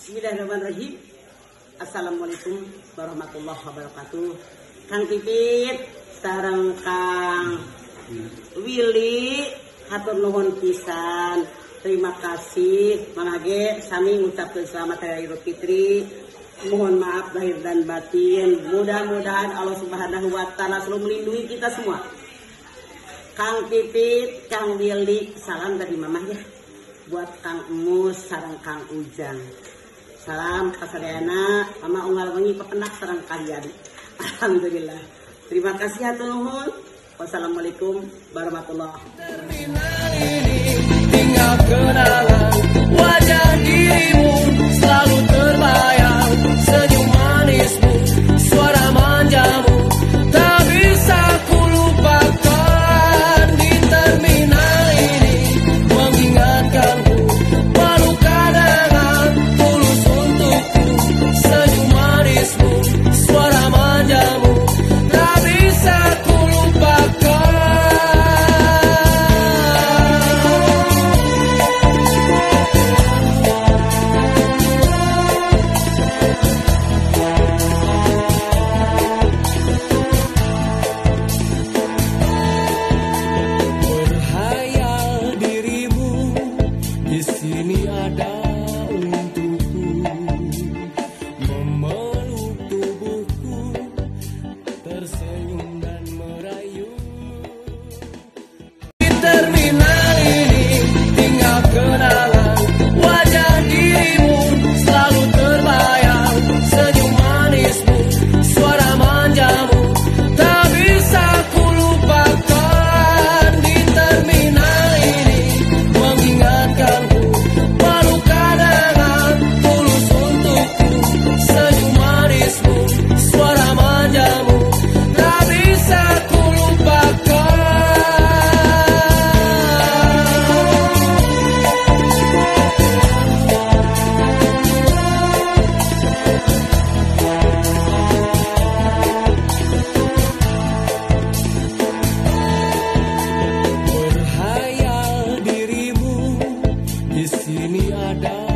Bismillahirrahmanirrahim. Assalamualaikum warahmatullahi wabarakatuh. Kang Pipit sareng Kang Willy hatur nuhun pisan. Terima kasih mangage sami ngucapkeun selamat hari Idul Fitri. Mohon maaf lahir dan batin. Mudah-mudahan Allah Subhanahu wa taala selalu melindungi kita semua. Kang Pipit, Kang Willy, salam dari Mamah ya. Buat Kang Emus sareng Kang Ujang. Salam kasadayana Mama unggal wengi pepenak sareng kalian. Alhamdulillah. Terima kasih hatur nuhun. Wassalamualaikum warahmatullahi wabarakatuh. Tinggal kenangan wajah dirimu selalu terbayang, senyum manismu, suara manjamu tak bisa kulupakan. Di terminal ini mengingatkanku walau kadang tulus untukku, senyum manismu, suara manjamu tak bisa kulupakan. Sini ada untukku, memeluk tubuhku, tersenyum dan merayu. Di terminal ini tinggal kenangan wajah dirimu selalu terbayang, senyum manismu, suara manjamu tak bisa kulupakan. Di terminal ini mengingatkan suara manjamu tak bisa kulupakan. Berhayal dirimu di sini ada